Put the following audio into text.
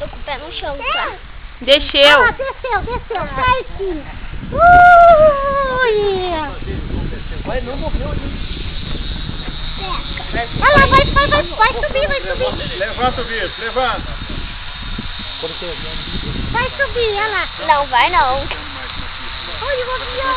tô com o pé no chão, tá? Desceu. Ah, desceu. Sai, filho. Vai, não morreu ali. Olha lá, vai subir. Levanta o bicho, levanta. Vai subir, olha lá. Não vai não. Olha o avião,